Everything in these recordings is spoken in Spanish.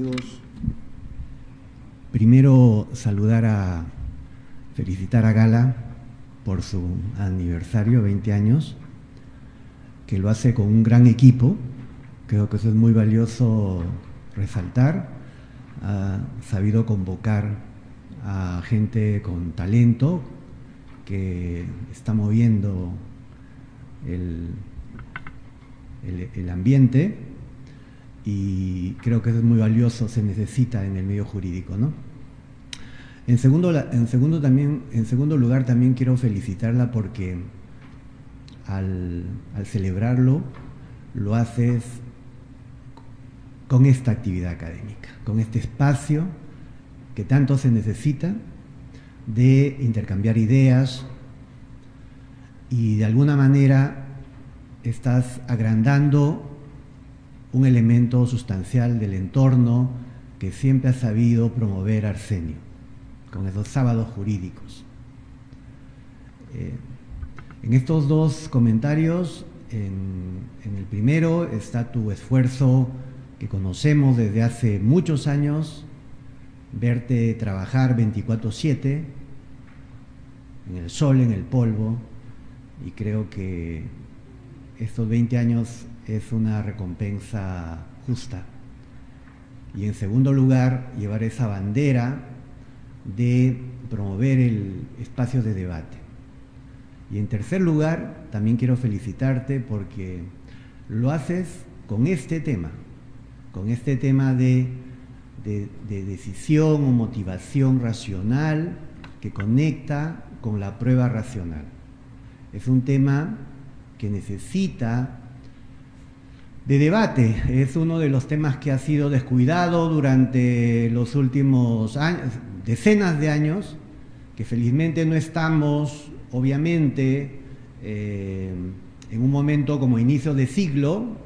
Saludos. Primero felicitar a Gala por su aniversario, 20 años, que lo hace con un gran equipo. Creo que eso es muy valioso resaltar. Ha sabido convocar a gente con talento que está moviendo el ambiente, y creo que eso es muy valioso, se necesita en el medio jurídico, ¿no? En segundo lugar, también quiero felicitarla porque al celebrarlo, lo haces con esta actividad académica, con este espacio que tanto se necesita de intercambiar ideas, y de alguna manera estás agrandando un elemento sustancial del entorno que siempre ha sabido promover Arsenio, con esos sábados jurídicos. En estos dos comentarios, en el primero está tu esfuerzo que conocemos desde hace muchos años, verte trabajar 24/7, en el sol, en el polvo, y creo que estos 20 años es una recompensa justa. Y en segundo lugar, llevar esa bandera de promover el espacio de debate. Y en tercer lugar, también quiero felicitarte porque lo haces con este tema de decisión o motivación racional que conecta con la prueba racional. Es un tema que necesita de debate, es uno de los temas que ha sido descuidado durante los últimos años, decenas de años, que felizmente no estamos, obviamente, en un momento como inicio de siglo.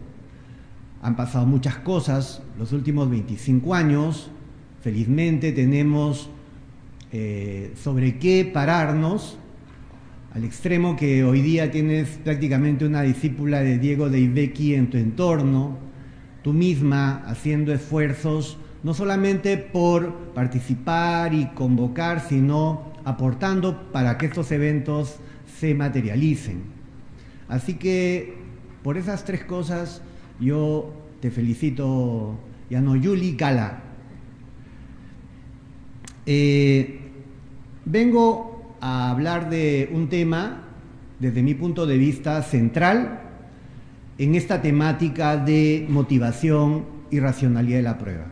Han pasado muchas cosas los últimos 25 años, felizmente tenemos sobre qué pararnos, al extremo que hoy día tienes prácticamente una discípula de Diego Deivecchi en tu entorno, tú misma haciendo esfuerzos no solamente por participar y convocar, sino aportando para que estos eventos se materialicen. Así que por esas tres cosas yo te felicito, Yuli Gala. Vengo a hablar de un tema, desde mi punto de vista, central en esta temática de motivación y racionalidad de la prueba.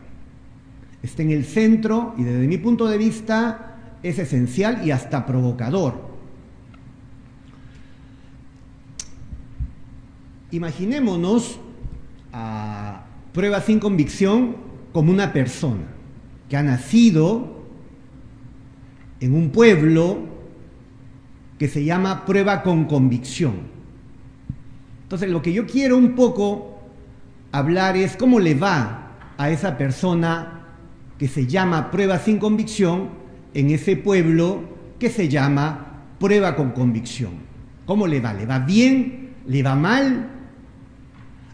Está en el centro y desde mi punto de vista es esencial y hasta provocador. Imaginémonos a prueba sin convicción como una persona que ha nacido en un pueblo que se llama prueba con convicción. Entonces, lo que yo quiero un poco hablar es cómo le va a esa persona que se llama prueba sin convicción en ese pueblo que se llama prueba con convicción. ¿Cómo le va? ¿Le va bien? ¿Le va mal?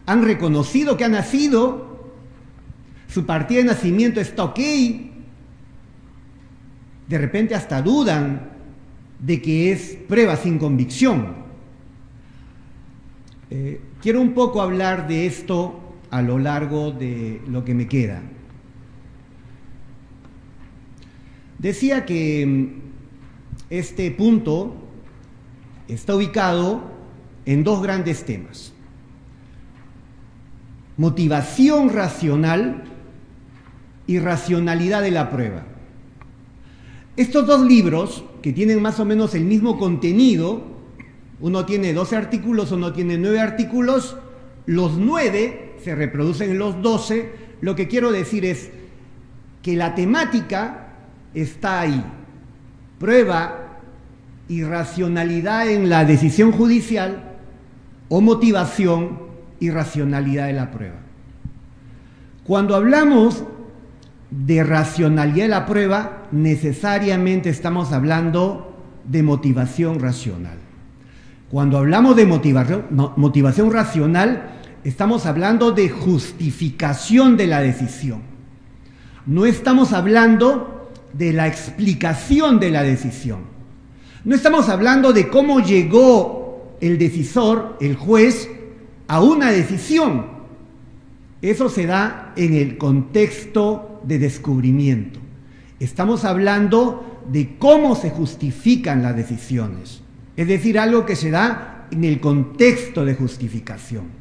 ¿Han reconocido que ha nacido? ¿Su partida de nacimiento está ok? De repente hasta dudan de que es prueba sin convicción. Quiero un poco hablar de esto a lo largo de lo que me queda. Decía que este punto está ubicado en dos grandes temas: motivación racional y racionalidad de la prueba. Estos dos libros, que tienen más o menos el mismo contenido, uno tiene 12 artículos, uno tiene 9 artículos, los 9 se reproducen en los 12, lo que quiero decir es que la temática está ahí: prueba y racionalidad en la decisión judicial, o motivación y racionalidad de la prueba. Cuando hablamos de racionalidad de la prueba, necesariamente estamos hablando de motivación racional. Cuando hablamos de motivación racional, estamos hablando de justificación de la decisión. No estamos hablando de la explicación de la decisión. No estamos hablando de cómo llegó el decisor, el juez, a una decisión. Eso se da en el contexto de descubrimiento. Estamos hablando de cómo se justifican las decisiones, es decir, algo que se da en el contexto de justificación.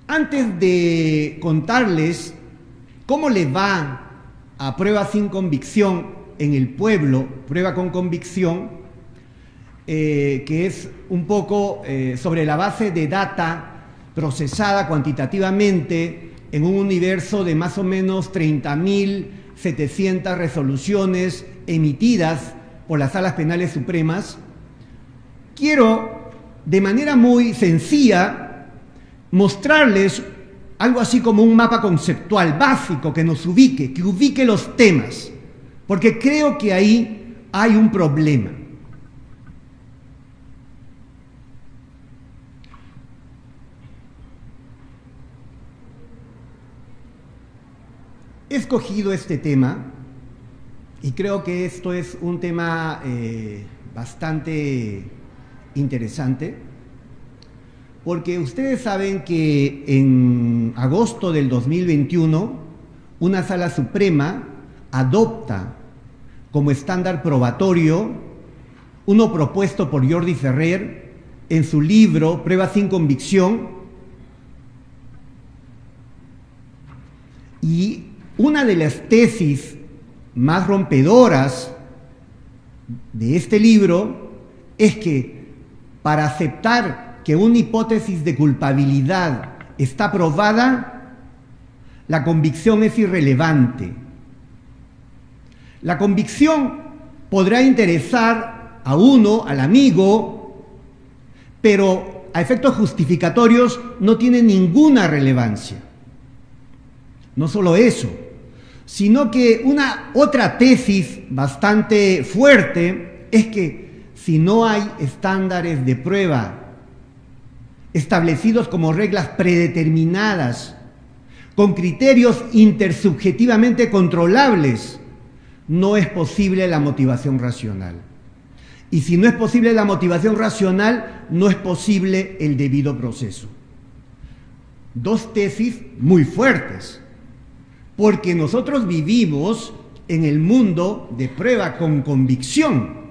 Antes de contarles cómo le va a prueba sin convicción en el pueblo, prueba con convicción, que es un poco sobre la base de data procesada cuantitativamente en un universo de más o menos 30.700 resoluciones emitidas por las salas penales supremas, quiero de manera muy sencilla mostrarles algo así como un mapa conceptual básico que nos ubique, que ubique los temas, porque creo que ahí hay un problema. He escogido este tema y creo que esto es un tema bastante interesante, porque ustedes saben que en agosto del 2021 una sala suprema adopta como estándar probatorio uno propuesto por Jordi Ferrer en su libro Prueba sin convicción, y una de las tesis más rompedoras de este libro es que para aceptar que una hipótesis de culpabilidad está probada, la convicción es irrelevante. La convicción podrá interesar a uno, al amigo, pero a efectos justificatorios no tiene ninguna relevancia. No solo eso, sino que una otra tesis bastante fuerte es que si no hay estándares de prueba establecidos como reglas predeterminadas, con criterios intersubjetivamente controlables, no es posible la motivación racional. Y si no es posible la motivación racional, no es posible el debido proceso. Dos tesis muy fuertes, porque nosotros vivimos en el mundo de prueba con convicción.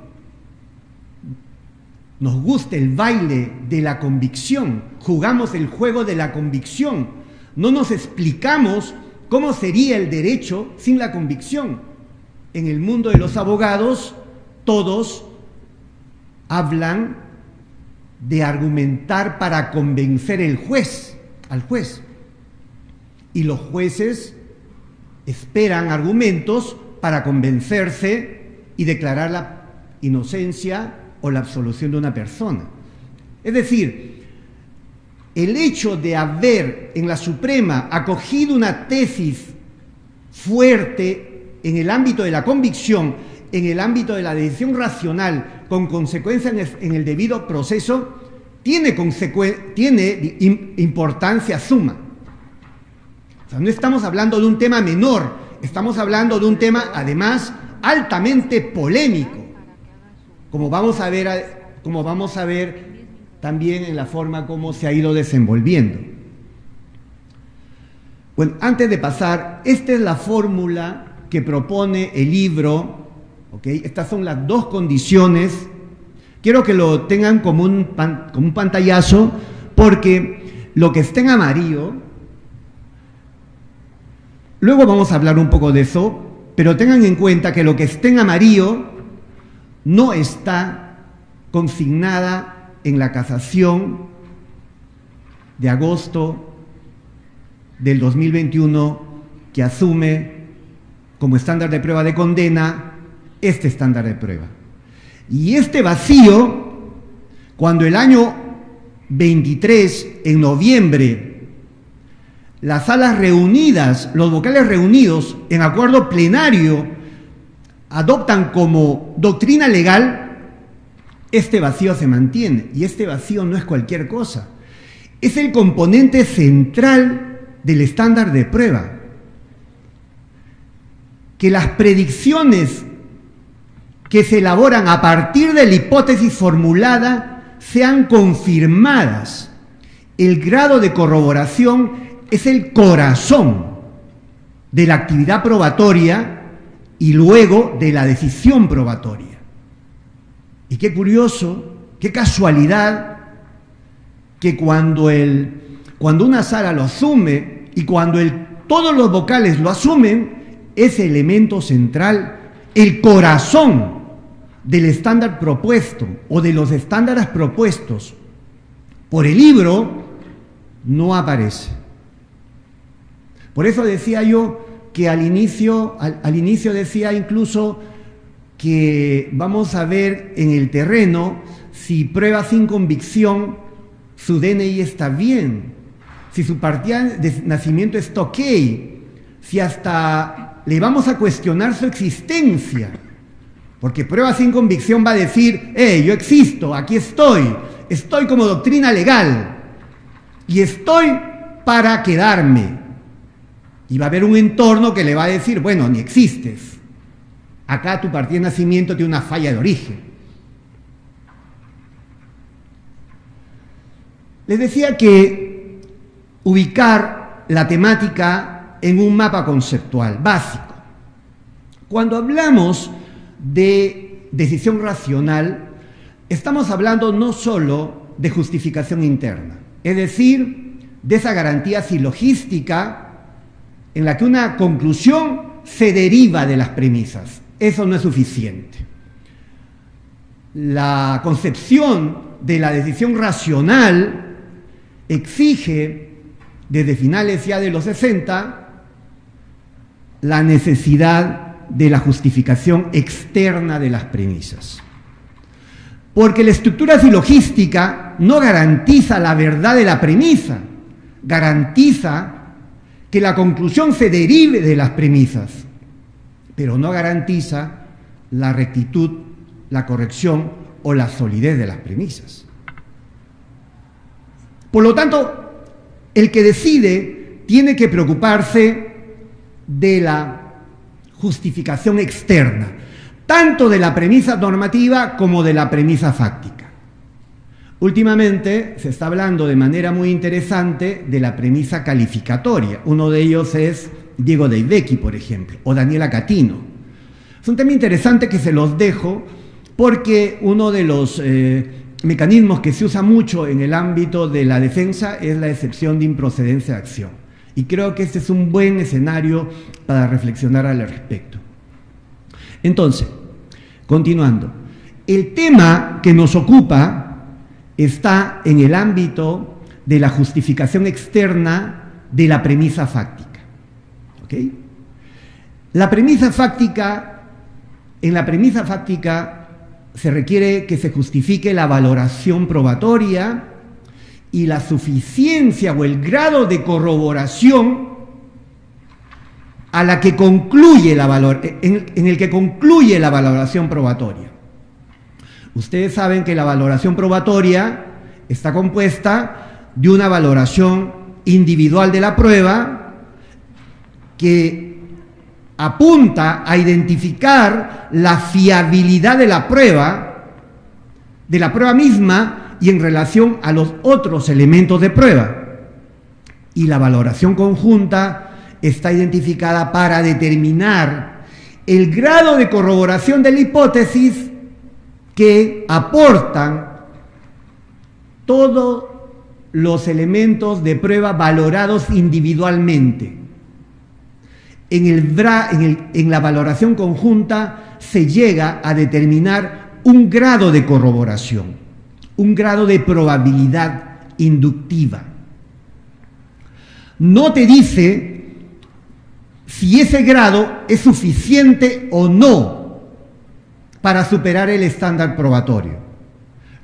Nos gusta el baile de la convicción, jugamos el juego de la convicción. No nos explicamos cómo sería el derecho sin la convicción. En el mundo de los abogados, todos hablan de argumentar para convencer al juez. Y los jueces esperan argumentos para convencerse y declarar la inocencia o la absolución de una persona. Es decir, el hecho de haber en la Suprema acogido una tesis fuerte en el ámbito de la convicción, en el ámbito de la decisión racional, con consecuencia en el debido proceso, tiene importancia suma. O sea, no estamos hablando de un tema menor, estamos hablando de un tema, además, altamente polémico, como vamos a ver también en la forma como se ha ido desenvolviendo. Bueno, antes de pasar, esta es la fórmula que propone el libro, ¿ok? Estas son las dos condiciones. Quiero que lo tengan como un pantallazo, porque lo que está en amarillo, luego vamos a hablar un poco de eso, pero tengan en cuenta que lo que está en amarillo no está consignada en la casación de agosto del 2021, que asume como estándar de prueba de condena este estándar de prueba. Y este vacío, cuando el año 23, en noviembre, las salas reunidas, los vocales reunidos en acuerdo plenario, adoptan como doctrina legal, este vacío se mantiene. Y este vacío no es cualquier cosa. Es el componente central del estándar de prueba. Que las predicciones que se elaboran a partir de la hipótesis formulada sean confirmadas. El grado de corroboración es el corazón de la actividad probatoria y luego de la decisión probatoria. Y qué curioso, qué casualidad, que cuando una sala lo asume y cuando todos los vocales lo asumen, ese elemento central, el corazón del estándar propuesto o de los estándares propuestos por el libro, no aparece. Por eso decía yo que al inicio decía incluso que vamos a ver en el terreno si prueba sin convicción su DNI está bien, si su partida de nacimiento está ok, si hasta le vamos a cuestionar su existencia, porque prueba sin convicción va a decir, yo existo, aquí estoy como doctrina legal y estoy para quedarme. Y va a haber un entorno que le va a decir, bueno, ni existes, acá tu partida de nacimiento tiene una falla de origen. Les decía que ubicar la temática en un mapa conceptual básico. Cuando hablamos de decisión racional, estamos hablando no solo de justificación interna, es decir, de esa garantía silogística en la que una conclusión se deriva de las premisas. Eso no es suficiente. La concepción de la decisión racional exige, desde finales ya de los 60, la necesidad de la justificación externa de las premisas. Porque la estructura silogística no garantiza la verdad de la premisa, garantiza que la conclusión se derive de las premisas, pero no garantiza la rectitud, la corrección o la solidez de las premisas. Por lo tanto, el que decide tiene que preocuparse de la justificación externa, tanto de la premisa normativa como de la premisa fáctica. Últimamente se está hablando de manera muy interesante de la premisa calificatoria. Uno de ellos es Diego Deivecchi, por ejemplo, o Daniela Catino. Es un tema interesante que se los dejo porque uno de los mecanismos que se usa mucho en el ámbito de la defensa es la excepción de improcedencia de acción. Y creo que este es un buen escenario para reflexionar al respecto. Entonces, continuando, el tema que nos ocupa está en el ámbito de la justificación externa de la premisa fáctica. ¿Ok? La premisa fáctica, en la premisa fáctica se requiere que se justifique la valoración probatoria y la suficiencia o el grado de corroboración a la que concluye en el que concluye la valoración probatoria. Ustedes saben que la valoración probatoria está compuesta de una valoración individual de la prueba que apunta a identificar la fiabilidad de la prueba misma y en relación a los otros elementos de prueba. Y la valoración conjunta está identificada para determinar el grado de corroboración de la hipótesis que aportan todos los elementos de prueba valorados individualmente. En la valoración conjunta se llega a determinar un grado de corroboración, un grado de probabilidad inductiva. No te dice si ese grado es suficiente o no para superar el estándar probatorio.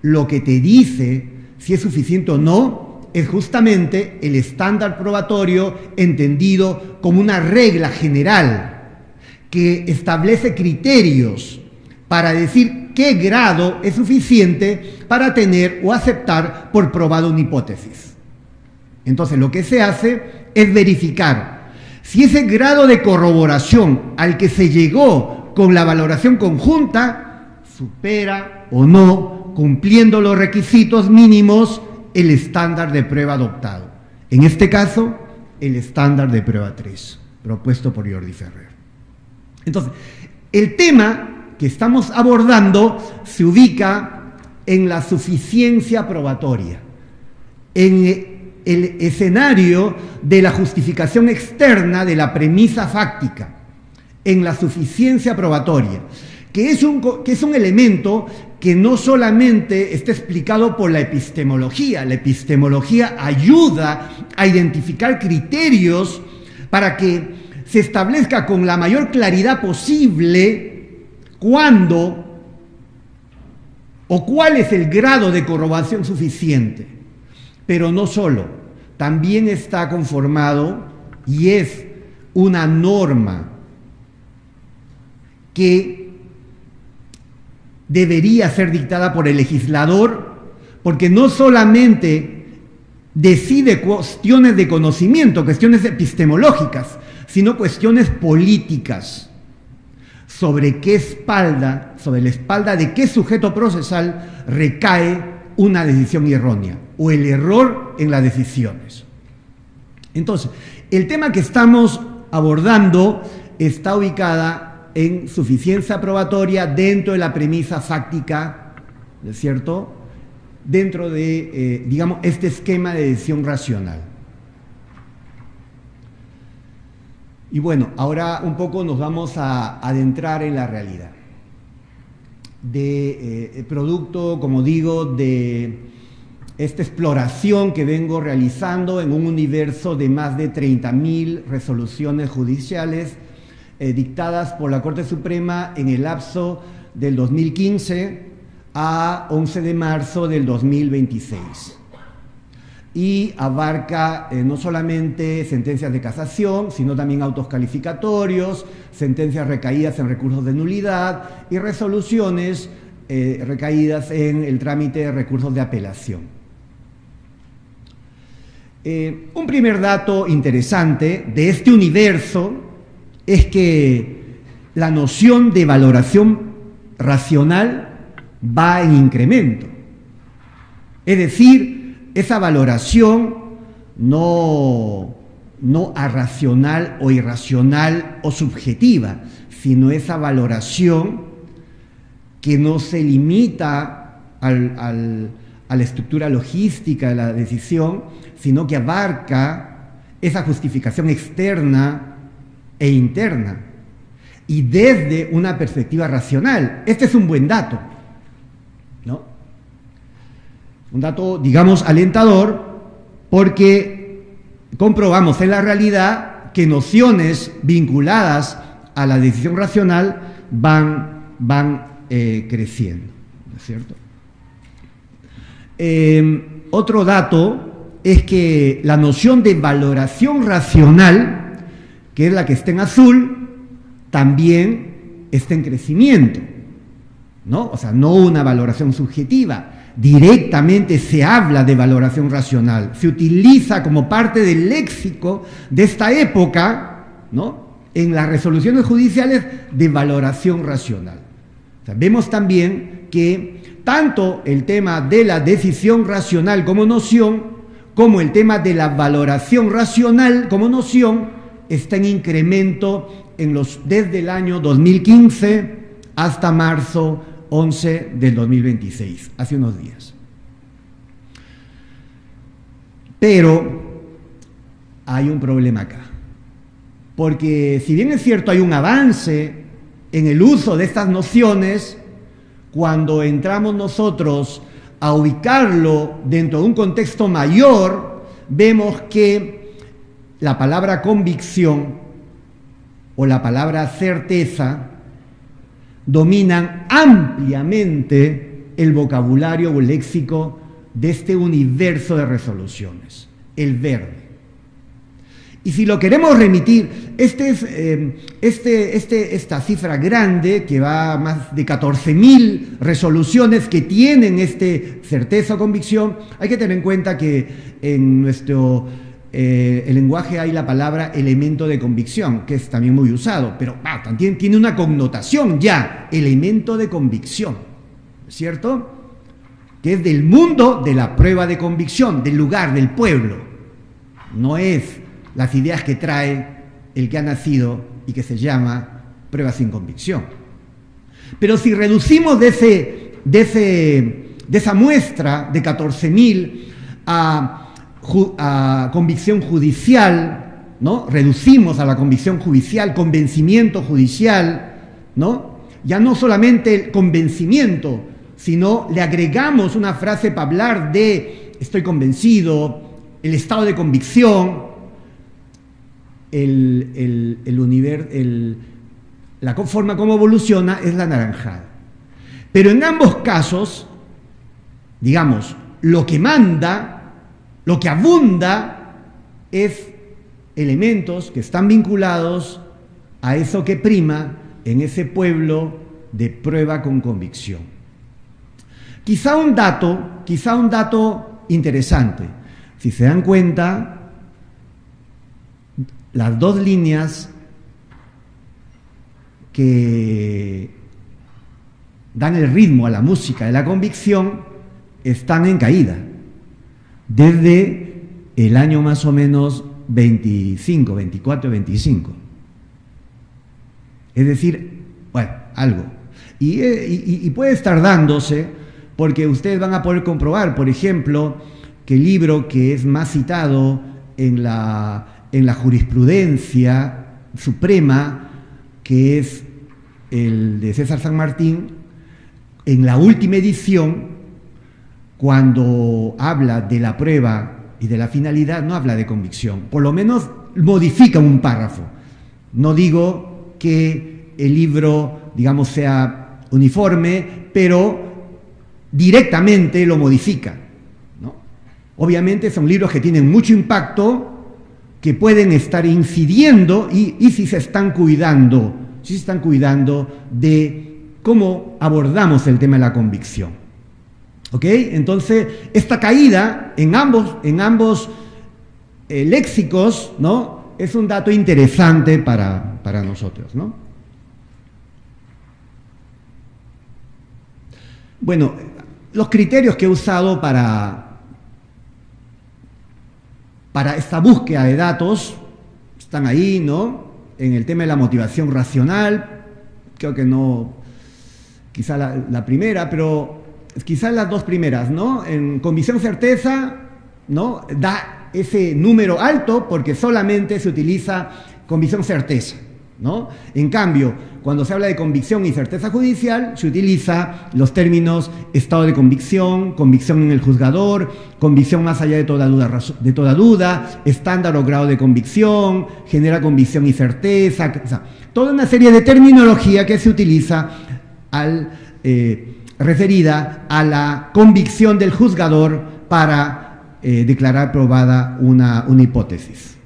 Lo que te dice si es suficiente o no es justamente el estándar probatorio entendido como una regla general que establece criterios para decir qué grado es suficiente para tener o aceptar por probado una hipótesis. Entonces, lo que se hace es verificar si ese grado de corroboración al que se llegó con la valoración conjunta supera o no, cumpliendo los requisitos mínimos, el estándar de prueba adoptado. En este caso, el estándar de prueba 3, propuesto por Jordi Ferrer. Entonces, el tema que estamos abordando se ubica en la suficiencia probatoria, en el escenario de la justificación externa de la premisa fáctica, en la suficiencia probatoria, que es un elemento que no solamente está explicado por la epistemología ayuda a identificar criterios para que se establezca con la mayor claridad posible cuándo o cuál es el grado de corroboración suficiente. Pero no solo, también está conformado y es una norma que debería ser dictada por el legislador, porque no solamente decide cuestiones de conocimiento, cuestiones epistemológicas, sino cuestiones políticas. Sobre la espalda de qué sujeto procesal recae una decisión errónea o el error en las decisiones. Entonces, el tema que estamos abordando está ubicada en suficiencia probatoria dentro de la premisa fáctica, ¿no es cierto?, dentro de, digamos, este esquema de decisión racional. Y bueno, ahora un poco nos vamos a adentrar en la realidad. Producto, como digo, de esta exploración que vengo realizando en un universo de más de 30.000 resoluciones judiciales dictadas por la Corte Suprema en el lapso del 2015 a 11 de marzo del 2026. Y abarca no solamente sentencias de casación, sino también autos calificatorios, sentencias recaídas en recursos de nulidad y resoluciones recaídas en el trámite de recursos de apelación. Un primer dato interesante de este universo es que la noción de valoración racional va en incremento. Es decir, esa valoración no arracional o irracional o subjetiva, sino esa valoración que no se limita a la estructura logística de la decisión, sino que abarca esa justificación externa e interna, y desde una perspectiva racional. Este es un buen dato, ¿no? Un dato, digamos, alentador, porque comprobamos en la realidad que nociones vinculadas a la decisión racional van creciendo, ¿no es cierto? Otro dato es que la noción de valoración racional, que es la que está en azul, también está en crecimiento, ¿no? O sea, no una valoración subjetiva. Directamente se habla de valoración racional, se utiliza como parte del léxico de esta época, ¿no?, en las resoluciones judiciales de valoración racional. O sea, vemos también que tanto el tema de la decisión racional como noción, como el tema de la valoración racional como noción, está en incremento desde el año 2015 hasta marzo 11 del 2026, hace unos días. Pero hay un problema acá, porque si bien es cierto hay un avance en el uso de estas nociones, cuando entramos nosotros a ubicarlo dentro de un contexto mayor, vemos que la palabra convicción o la palabra certeza dominan ampliamente el vocabulario o el léxico de este universo de resoluciones, el verde. Y si lo queremos remitir, esta cifra grande, que va a más de 14.000 resoluciones que tienen certeza o convicción, hay que tener en cuenta que en nuestro el lenguaje hay la palabra elemento de convicción, que es también muy usado, pero también tiene una connotación ya, elemento de convicción, ¿cierto? Que es del mundo de la prueba de convicción, del lugar, del pueblo. No es las ideas que trae el que ha nacido y que se llama prueba sin convicción. Pero si reducimos de esa muestra de 14.000 a convicción judicial, ¿no? Reducimos a la convicción judicial, convencimiento judicial, ¿no? Ya no solamente el convencimiento, sino le agregamos una frase para hablar de estoy convencido, el estado de convicción, la forma como evoluciona es la naranjada. Pero en ambos casos, digamos, lo que manda, lo que abunda es elementos que están vinculados a eso que prima en ese pueblo de prueba con convicción. Quizá un dato interesante. Si se dan cuenta, las dos líneas que dan el ritmo a la música de la convicción están en caída desde el año más o menos 25, 24, 25. Es decir, bueno, algo. Y puede estar dándose porque ustedes van a poder comprobar, por ejemplo, que el libro que es más citado en la jurisprudencia suprema, que es el de César San Martín, en la última edición, cuando habla de la prueba y de la finalidad, no habla de convicción, por lo menos modifica un párrafo. No digo que el libro, digamos, sea uniforme, pero directamente lo modifica, ¿no? Obviamente son libros que tienen mucho impacto, que pueden estar incidiendo y si se están cuidando de cómo abordamos el tema de la convicción. ¿Ok? Entonces, esta caída en ambos léxicos, ¿no? Es un dato interesante para nosotros, ¿no? Bueno, los criterios que he usado para esta búsqueda de datos están ahí, ¿no? En el tema de la motivación racional, creo que no, quizá la primera, pero quizás las dos primeras, ¿no? En convicción certeza, ¿no? Da ese número alto porque solamente se utiliza convicción certeza, ¿no? En cambio, cuando se habla de convicción y certeza judicial, se utiliza los términos estado de convicción, convicción en el juzgador, convicción más allá de toda duda, estándar o grado de convicción, genera convicción y certeza, o sea, toda una serie de terminología que se utiliza referida a la convicción del juzgador para declarar probada una hipótesis.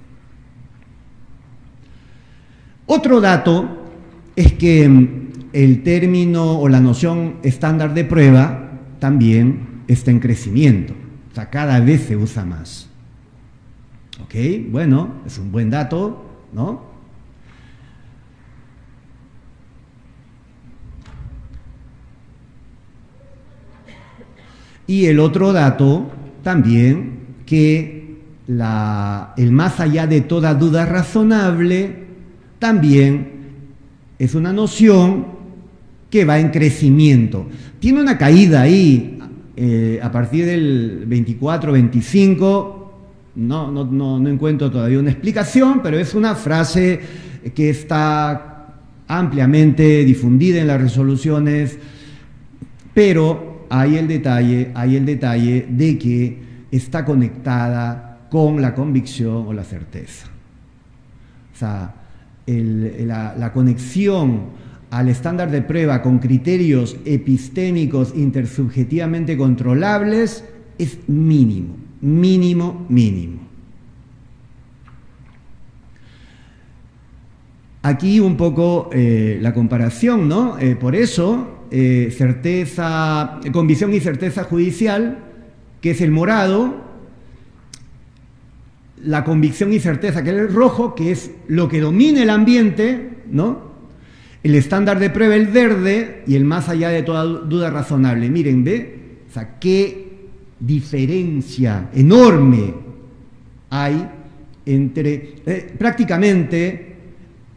Otro dato es que el término o la noción estándar de prueba también está en crecimiento, o sea, cada vez se usa más. ¿Ok? Bueno, es un buen dato, ¿no? Y el otro dato también, que el más allá de toda duda razonable también es una noción que va en crecimiento. Tiene una caída ahí a partir del 24, 25, no encuentro todavía una explicación, pero es una frase que está ampliamente difundida en las resoluciones, pero hay el detalle de que está conectada con la convicción o la certeza. O sea, la conexión al estándar de prueba con criterios epistémicos intersubjetivamente controlables es mínimo. Aquí un poco la comparación, ¿no? Por eso, convicción y certeza judicial, que es el morado, la convicción y certeza, que es el rojo, que es lo que domina el ambiente, ¿no? El estándar de prueba, el verde, y el más allá de toda duda razonable. Miren, ¿ve? O sea, qué diferencia enorme hay entre prácticamente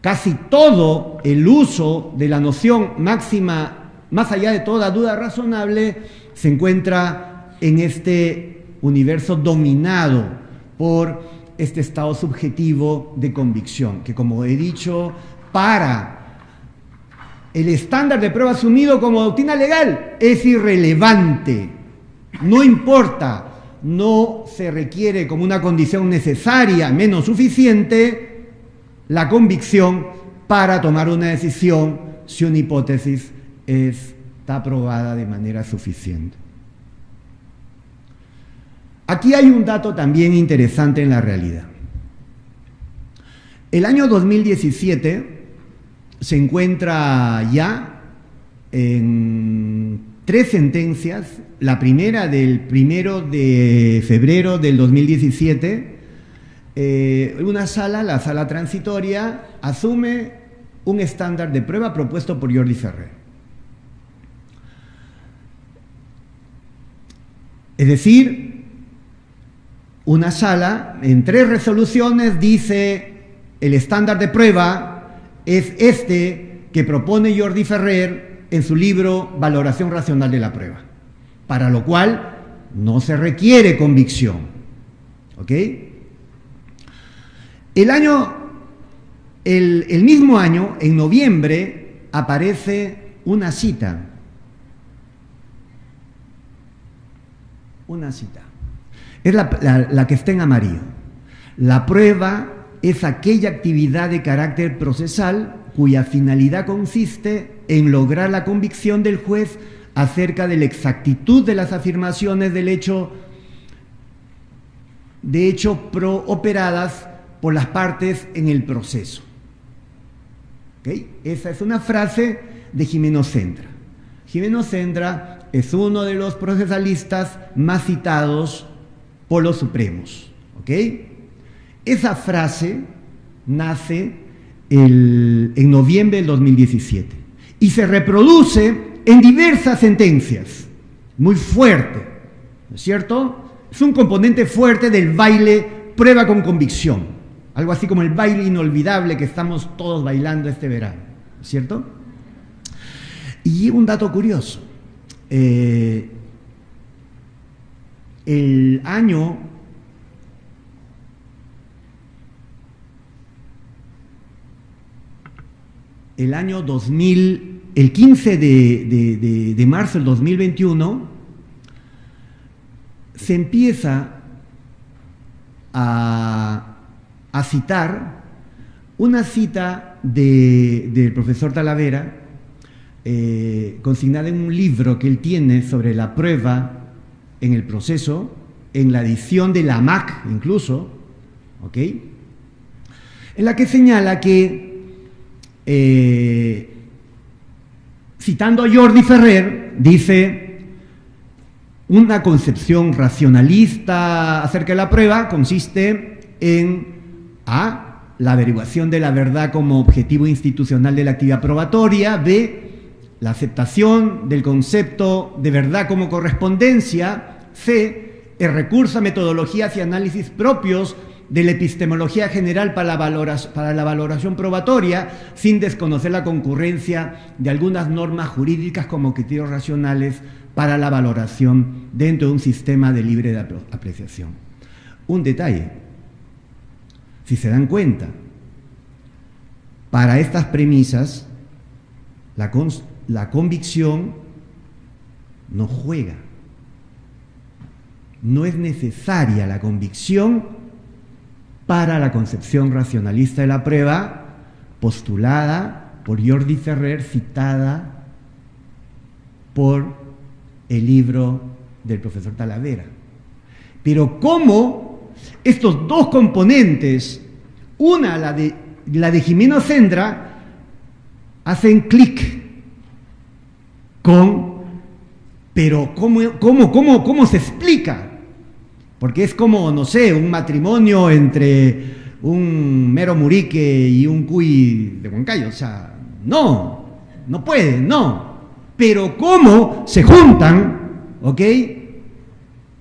casi todo el uso de la noción máxima, más allá de toda duda razonable, se encuentra en este universo dominado por este estado subjetivo de convicción, que, como he dicho, para el estándar de prueba asumido como doctrina legal es irrelevante, no importa, no se requiere como una condición necesaria, menos suficiente, la convicción para tomar una decisión si una hipótesis está probada de manera suficiente. Aquí hay un dato también interesante en la realidad. El año 2017 se encuentra ya en 3 sentencias. La primera del 1 de febrero del 2017, una sala, la sala transitoria, asume un estándar de prueba propuesto por Jordi Ferrer. Es decir, una sala en 3 resoluciones dice el estándar de prueba es este que propone Jordi Ferrer en su libro Valoración racional de la prueba, para lo cual no se requiere convicción. ¿Ok? El mismo año, en noviembre, aparece una cita. Una cita. Es la que está en amarillo. La prueba es aquella actividad de carácter procesal cuya finalidad consiste en lograr la convicción del juez acerca de la exactitud de las afirmaciones de hecho operadas por las partes en el proceso. ¿Okay? Esa es una frase de Gimeno Sendra. Gimeno Sendra es uno de los procesalistas más citados por los Supremos. ¿Ok? Esa frase nace en noviembre del 2017 y se reproduce en diversas sentencias, muy fuerte, ¿no es cierto? Es un componente fuerte del baile prueba con convicción, algo así como el baile inolvidable que estamos todos bailando este verano, ¿no es cierto? Y un dato curioso, el año 2000, el 15 de marzo del 2021, se empieza a citar una cita del profesor Talavera, consignada en un libro que él tiene sobre la prueba en el proceso, en la edición de la MAC incluso, ¿ok? En la que señala que, citando a Jordi Ferrer, dice: una concepción racionalista acerca de la prueba consiste en A, la averiguación de la verdad como objetivo institucional de la actividad probatoria; B, la aceptación del concepto de verdad como correspondencia; C, el recurso a metodologías y análisis propios de la epistemología general para la valoración probatoria, sin desconocer la concurrencia de algunas normas jurídicas como criterios racionales para la valoración dentro de un sistema de libre apreciación. Un detalle, si se dan cuenta, para estas premisas la convicción no juega. No es necesaria la convicción para la concepción racionalista de la prueba postulada por Jordi Ferrer, citada por el libro del profesor Talavera. Pero ¿cómo estos dos componentes, una, la de Gimeno Sendra, hacen clic con, pero ¿cómo se explica Porque es como, no sé, un matrimonio entre un mero murique y un cuy de Huancayo. O sea, no pueden, no. Pero cómo se juntan, ¿ok?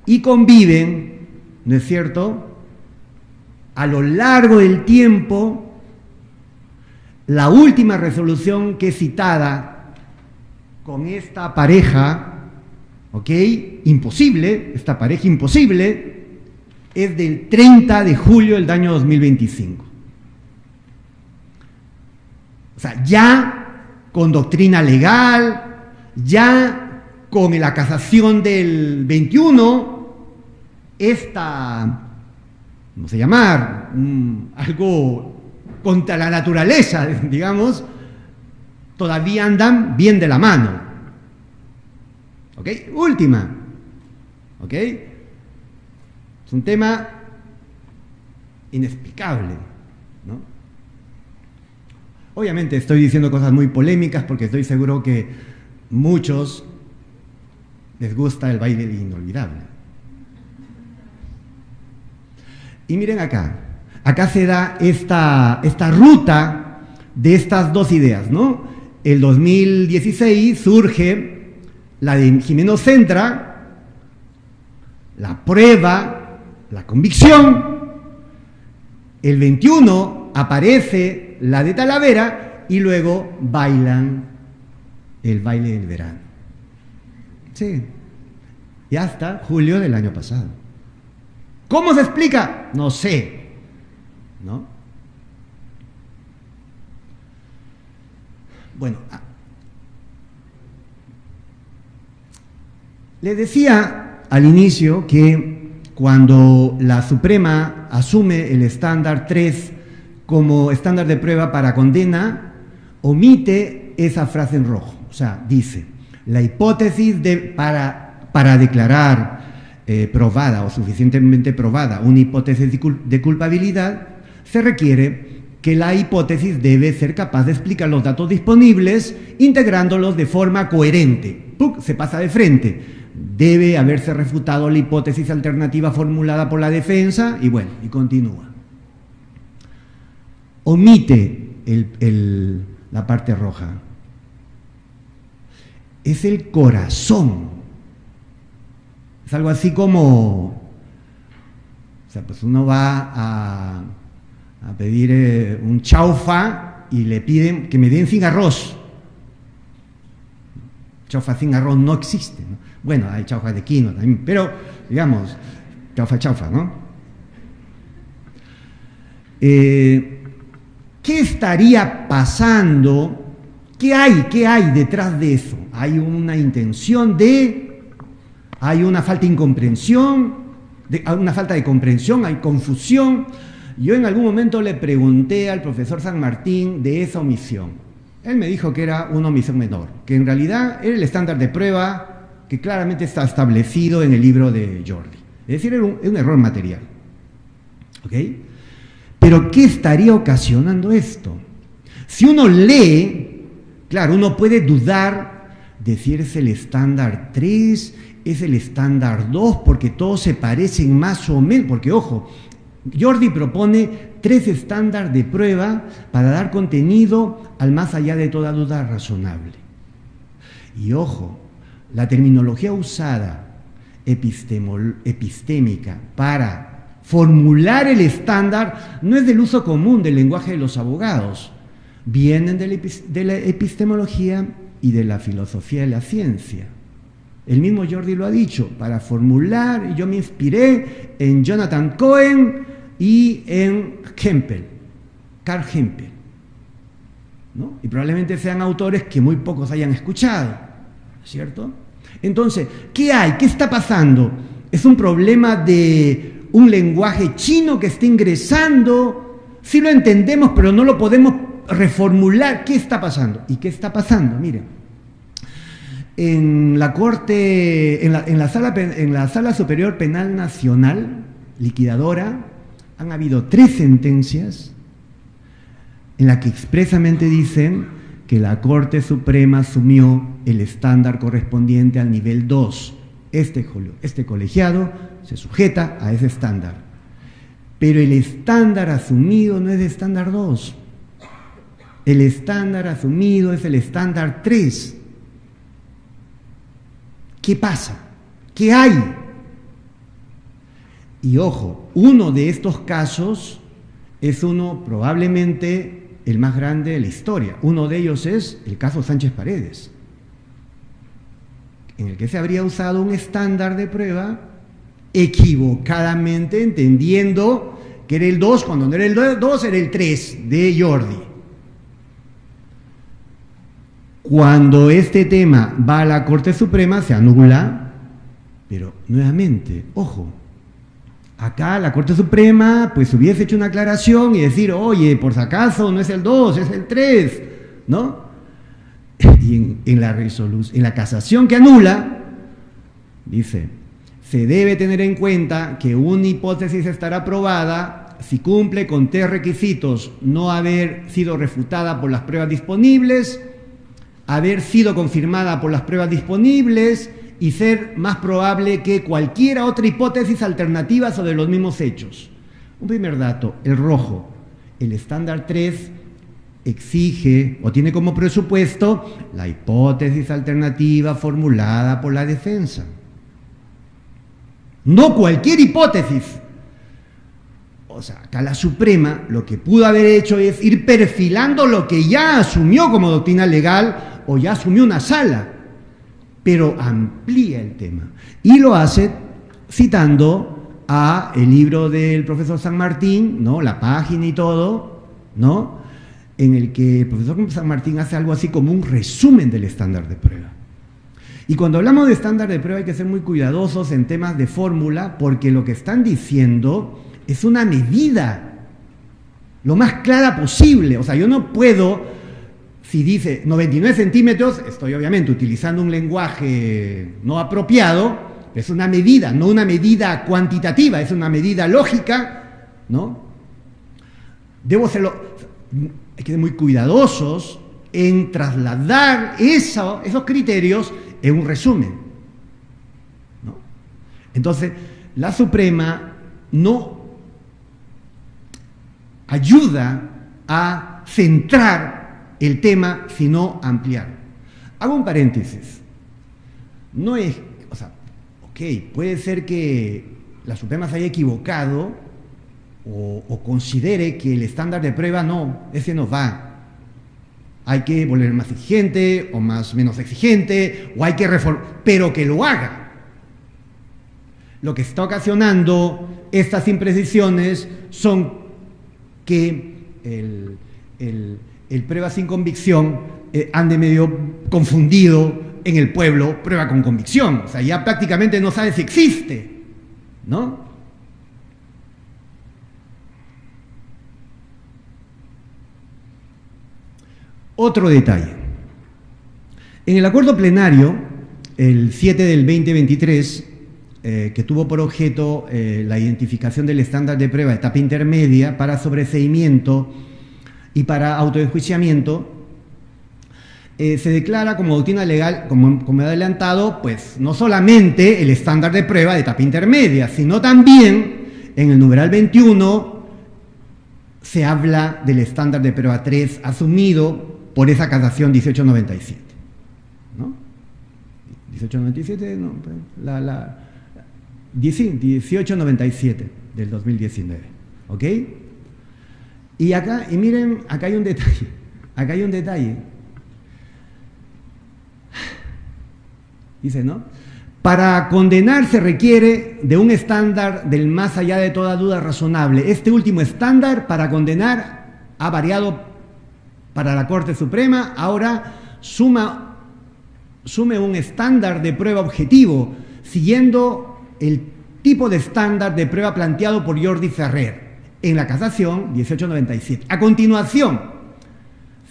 Y conviven, ¿no es cierto? A lo largo del tiempo, la última resolución que es citada con esta pareja, ¿ok? Imposible, esta pareja imposible, es del 30 de julio del año 2025. O sea, ya con doctrina legal, ya con la casación del 21, esta, vamos a llamar, algo contra la naturaleza, digamos, todavía andan bien de la mano. ¿Ok? Última. ¿Ok? Es un tema inexplicable, ¿no? Obviamente estoy diciendo cosas muy polémicas porque estoy seguro que muchos les gusta el baile inolvidable. Y miren acá se da esta ruta de estas dos ideas, ¿no? El 2016 surge la de Gimeno Centra, la prueba, la convicción. El 21 aparece la de Talavera y luego bailan el baile del verano. Sí, y hasta julio del año pasado. ¿Cómo se explica? No sé, ¿no? Bueno, les decía al inicio que cuando la Suprema asume el estándar 3 como estándar de prueba para condena, omite esa frase en rojo. O sea, dice, la hipótesis para declarar probada o suficientemente probada una hipótesis de culpabilidad, se requiere que la hipótesis debe ser capaz de explicar los datos disponibles integrándolos de forma coherente. ¡Puc! Se pasa de frente. Debe haberse refutado la hipótesis alternativa formulada por la defensa y bueno, y continúa. Omite la parte roja. Es el corazón. Es algo así como, o sea, pues uno va a pedir un chaufa y le piden que me den sin arroz. Chaufa sin arroz no existe, ¿no? Bueno, hay chaufa de quinoa también, pero digamos, chaufa, ¿no? ¿Qué estaría pasando? ¿Qué hay detrás de eso? ¿Hay una intención hay una falta de incomprensión? ¿Una falta de comprensión? ¿Hay confusión? Yo en algún momento le pregunté al profesor San Martín de esa omisión. Él me dijo que era una omisión menor, que en realidad era el estándar de prueba que claramente está establecido en el libro de Jordi. Es decir, era un error material. ¿Ok? Pero ¿qué estaría ocasionando esto? Si uno lee, claro, uno puede dudar de si es el estándar 3, es el estándar 2, porque todos se parecen más o menos, porque ojo, Jordi propone 3 estándares de prueba para dar contenido al más allá de toda duda razonable. Y ojo, la terminología usada epistémica para formular el estándar no es del uso común del lenguaje de los abogados, vienen de la epistemología y de la filosofía de la ciencia. El mismo Jordi lo ha dicho, para formular, yo me inspiré en Jonathan Cohen y en Karl Hempel, ¿no? Y probablemente sean autores que muy pocos hayan escuchado, ¿cierto? Entonces, ¿qué hay? ¿Qué está pasando? ¿Es un problema de un lenguaje chino que está ingresando? Sí lo entendemos, pero no lo podemos reformular. ¿Qué está pasando? ¿Y qué está pasando? Miren, en la Corte, en la Sala Superior Penal Nacional, liquidadora, han habido 3 sentencias en las que expresamente dicen que la Corte Suprema asumió el estándar correspondiente al nivel 2 Este colegiado se sujeta a ese estándar. Pero el estándar asumido no es el estándar 2. El estándar asumido es el estándar 3. ¿Qué pasa? ¿Qué hay? Y ojo, uno de estos casos es uno probablemente el más grande de la historia. Uno de ellos es el caso Sánchez Paredes, en el que se habría usado un estándar de prueba equivocadamente, entendiendo que era el 2, cuando no era el 2, era el 3 de Jordi. Cuando este tema va a la Corte Suprema, se anula, pero nuevamente, ojo, acá la Corte Suprema pues hubiese hecho una aclaración y decir, oye, por si acaso no es el 2, es el 3, ¿no? Y en la casación que anula, dice, se debe tener en cuenta que una hipótesis estará probada si cumple con 3 requisitos: no haber sido refutada por las pruebas disponibles, haber sido confirmada por las pruebas disponibles y ser más probable que cualquier otra hipótesis alternativa sobre los mismos hechos. Un primer dato, el rojo, el estándar 3 exige o tiene como presupuesto la hipótesis alternativa formulada por la defensa. No cualquier hipótesis. O sea, acá la Suprema lo que pudo haber hecho es ir perfilando lo que ya asumió como doctrina legal o ya asumió una sala, pero amplía el tema. Y lo hace citando a el libro del profesor San Martín, ¿no? La página y todo, ¿no? En el que el profesor San Martín hace algo así como un resumen del estándar de prueba. Y cuando hablamos de estándar de prueba hay que ser muy cuidadosos en temas de fórmula, porque lo que están diciendo es una medida lo más clara posible. O sea, yo no puedo, si dice 99 centímetros, estoy obviamente utilizando un lenguaje no apropiado, es una medida, no una medida cuantitativa, es una medida lógica, ¿no? Hay que ser muy cuidadosos en trasladar esos criterios en un resumen, ¿no? Entonces, la Suprema no ayuda a centrar el tema, sino ampliar. Hago un paréntesis. No es, o sea, ok, puede ser que la Suprema se haya equivocado o considere que el estándar de prueba no, ese no va. Hay que volver más exigente o menos exigente, o hay que reformar, pero que lo haga. Lo que está ocasionando estas imprecisiones son que el prueba sin convicción ande medio confundido en el pueblo, prueba con convicción. O sea, ya prácticamente no sabe si existe, ¿no? Otro detalle. En el acuerdo plenario, el 7 del 2023, que tuvo por objeto la identificación del estándar de prueba de etapa intermedia para sobreseimiento y para autoenjuiciamiento, se declara como doctrina legal, como he adelantado, pues no solamente el estándar de prueba de etapa intermedia, sino también en el numeral 21 se habla del estándar de prueba 3 asumido por esa casación 1897, ¿no? 1897, no, 1897 del 2019, ¿ok? Y miren, acá hay un detalle, dice, ¿no? Para condenar se requiere de un estándar del más allá de toda duda razonable. Este último estándar para condenar ha variado para la Corte Suprema, ahora sume un estándar de prueba objetivo, siguiendo el tipo de estándar de prueba planteado por Jordi Ferrer en la casación 1897. A continuación,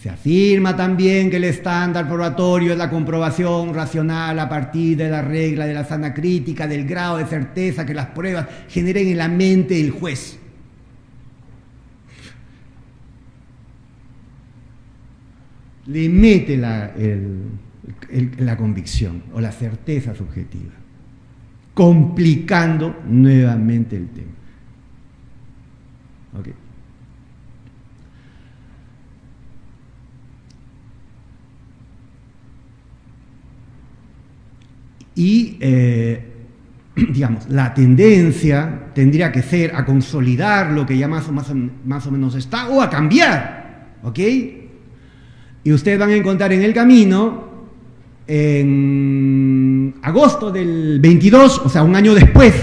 se afirma también que el estándar probatorio es la comprobación racional a partir de la regla de la sana crítica, del grado de certeza que las pruebas generen en la mente del juez. Le mete la convicción o la certeza subjetiva. complicando nuevamente el tema. Okay. Y, digamos, la tendencia tendría que ser a consolidar lo que ya más o menos está, o a cambiar, ¿ok? Y ustedes van a encontrar en el camino, en agosto del 22, o sea, un año después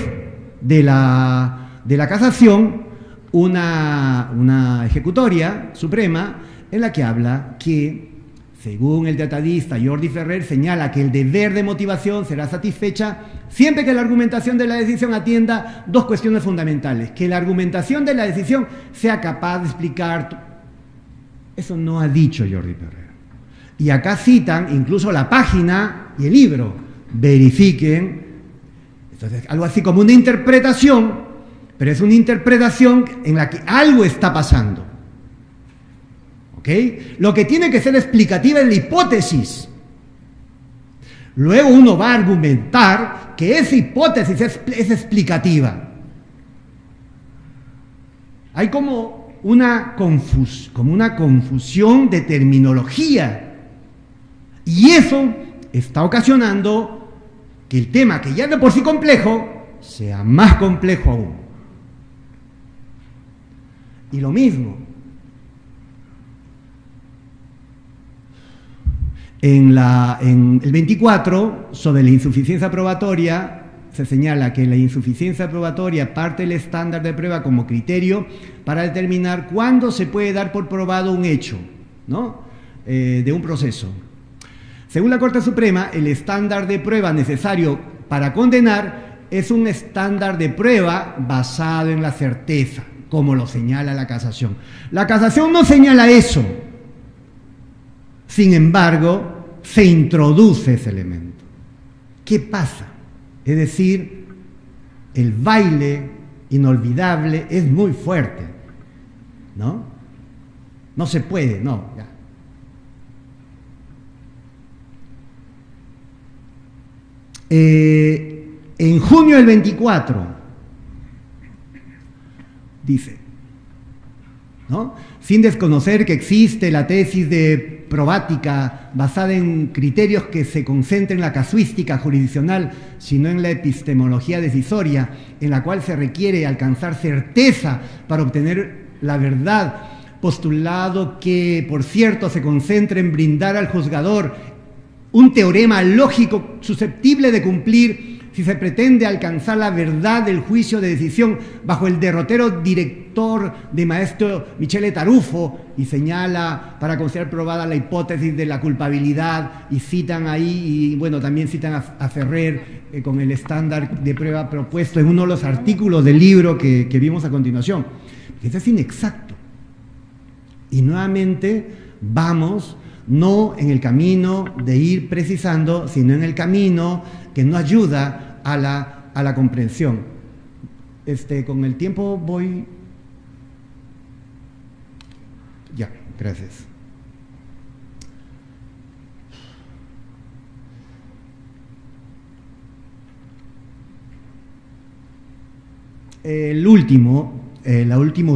de la casación, una ejecutoria suprema en la que habla que, según el tratadista Jordi Ferrer, señala que el deber de motivación será satisfecha siempre que la argumentación de la decisión atienda dos cuestiones fundamentales. Que la argumentación de la decisión sea capaz de explicar... Eso no ha dicho Jordi Ferrer. Y acá citan incluso la página y el libro. Verifiquen. Entonces, algo así como una interpretación, pero es una interpretación en la que algo está pasando. ¿Okay? Lo que tiene que ser explicativa es la hipótesis. Luego uno va a argumentar que esa hipótesis es explicativa. Hay como una confusión de terminología. Y eso está ocasionando que el tema, que ya de por sí complejo, sea más complejo aún. Y lo mismo. En el 24, sobre la insuficiencia probatoria, se señala que la insuficiencia probatoria parte del estándar de prueba como criterio para determinar cuándo se puede dar por probado un hecho, ¿no? De un proceso. Según la Corte Suprema, el estándar de prueba necesario para condenar es un estándar de prueba basado en la certeza, como lo señala la casación. La casación no señala eso. Sin embargo, se introduce ese elemento. ¿Qué pasa? Es decir, el baile inolvidable es muy fuerte, ¿no? No se puede, no, ya. En junio del 24, dice, ¿no? Sin desconocer que existe la tesis de probática basada en criterios que se concentren en la casuística jurisdiccional, sino en la epistemología decisoria, en la cual se requiere alcanzar certeza para obtener la verdad, postulado que, por cierto, se concentra en brindar al juzgador un teorema lógico susceptible de cumplir si se pretende alcanzar la verdad del juicio de decisión bajo el derrotero director de maestro Michele Tarufo, y señala para considerar probada la hipótesis de la culpabilidad, y citan ahí, y bueno, también citan a Ferrer con el estándar de prueba propuesto en uno de los artículos del libro que vimos a continuación. Eso es inexacto. Y nuevamente vamos no en el camino de ir precisando, sino en el camino que nos ayuda a la comprensión. Con el tiempo voy... Ya, gracias. El último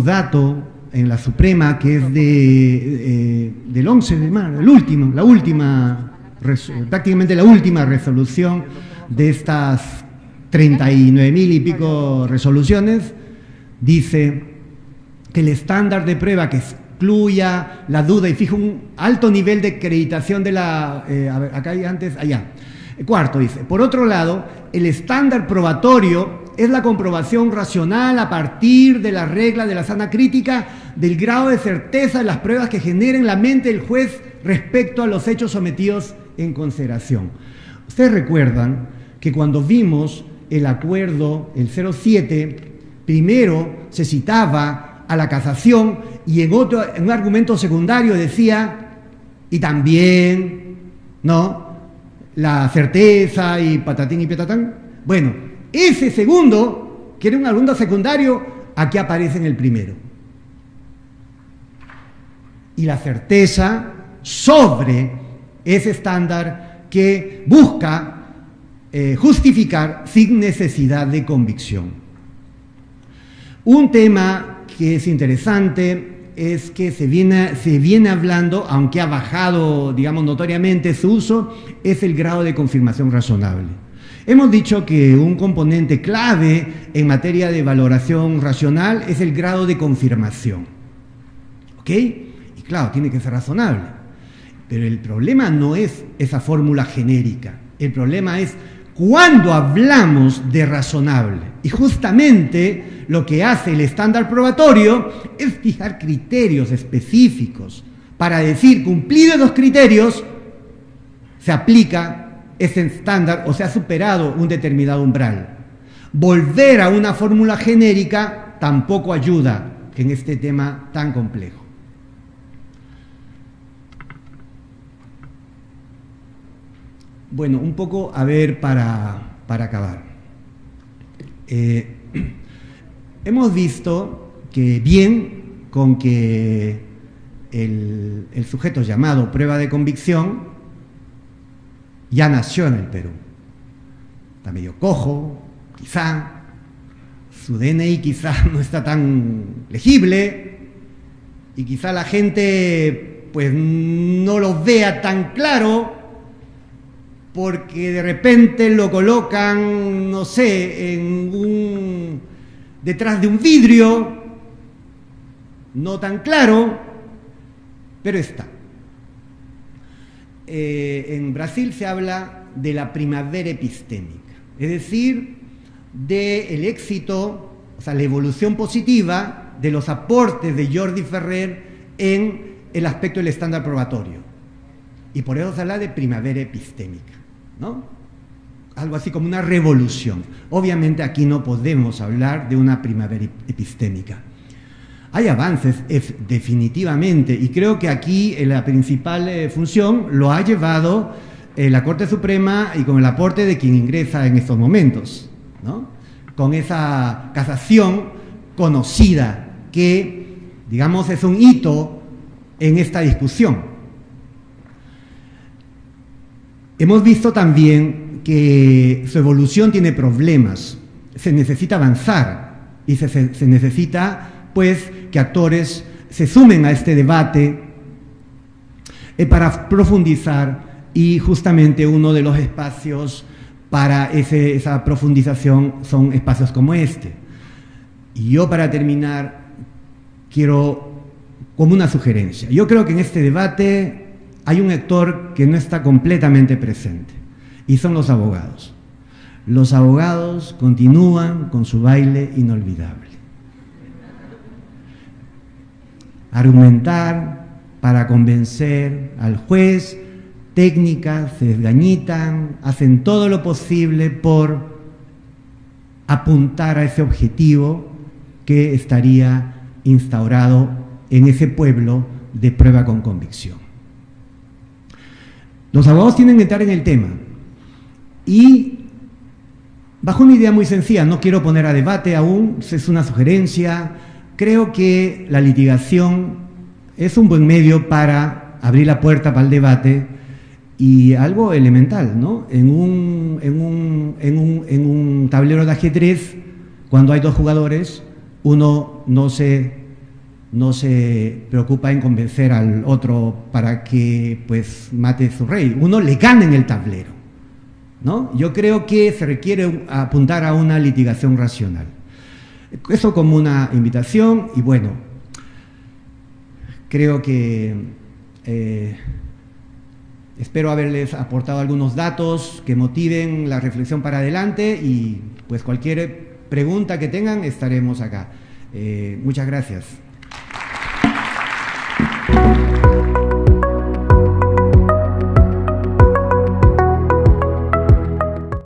dato en la Suprema, que es del 11 de marzo, prácticamente la última resolución de estas 39.000 y pico resoluciones, dice que el estándar de prueba que excluya la duda y fija un alto nivel de acreditación de la... a ver, acá hay antes, allá. Cuarto, dice, por otro lado, el estándar probatorio es la comprobación racional a partir de la regla de la sana crítica del grado de certeza de las pruebas que generen la mente del juez respecto a los hechos sometidos en consideración. Ustedes recuerdan que cuando vimos el acuerdo, el 07, primero se citaba a la casación y en un argumento secundario decía, y también, ¿no?, la certeza y patatín y patatán. Bueno, ese segundo, que era un argumento secundario, aquí aparece en el primero. Y la certeza sobre ese estándar que busca justificar sin necesidad de convicción. Un tema que es interesante es que se viene hablando, aunque ha bajado, digamos, notoriamente su uso, es el grado de confirmación razonable. Hemos dicho que un componente clave en materia de valoración racional es el grado de confirmación. ¿Ok? Y claro, tiene que ser razonable. Pero el problema no es esa fórmula genérica. El problema es cuando hablamos de razonable. Y justamente lo que hace el estándar probatorio es fijar criterios específicos para decir, cumplidos los criterios, se aplica ese estándar o se ha superado un determinado umbral. Volver a una fórmula genérica tampoco ayuda en este tema tan complejo. Bueno, un poco, a ver, para acabar. Hemos visto que bien con que el sujeto llamado prueba de convicción ya nació en el Perú. Está medio cojo, quizá, su DNI quizá no está tan legible y quizá la gente pues no lo vea tan claro porque de repente lo colocan, no sé, detrás de un vidrio, no tan claro, pero está. En Brasil se habla de la primavera epistémica, es decir, del éxito, o sea, la evolución positiva de los aportes de Jordi Ferrer en el aspecto del estándar probatorio. Y por eso se habla de primavera epistémica, ¿no? Algo así como una revolución. Obviamente aquí no podemos hablar de una primavera epistémica. Hay avances, definitivamente, y creo que aquí la principal función lo ha llevado la Corte Suprema y con el aporte de quien ingresa en estos momentos, ¿no? Con esa casación conocida que, digamos, es un hito en esta discusión. Hemos visto también que su evolución tiene problemas, se necesita avanzar y se necesita, pues, que actores se sumen a este debate para profundizar, y justamente uno de los espacios para esa profundización son espacios como este. Y yo, para terminar, quiero, como una sugerencia, yo creo que en este debate hay un actor que no está completamente presente, y son los abogados. Los abogados continúan con su baile inolvidable. Argumentar para convencer al juez, técnicas, se desgañitan, hacen todo lo posible por apuntar a ese objetivo que estaría instaurado en ese pueblo de prueba con convicción. Los abogados tienen que entrar en el tema y bajo una idea muy sencilla, no quiero poner a debate aún, es una sugerencia. Creo que la litigación es un buen medio para abrir la puerta para el debate, y algo elemental, ¿no? En un tablero de ajedrez, cuando hay dos jugadores, uno no se preocupa en convencer al otro para que, pues, mate su rey. Uno le gana en el tablero, ¿no? Yo creo que se requiere apuntar a una litigación racional. Eso como una invitación, y bueno, creo que espero haberles aportado algunos datos que motiven la reflexión para adelante, y pues cualquier pregunta que tengan estaremos acá. Muchas gracias.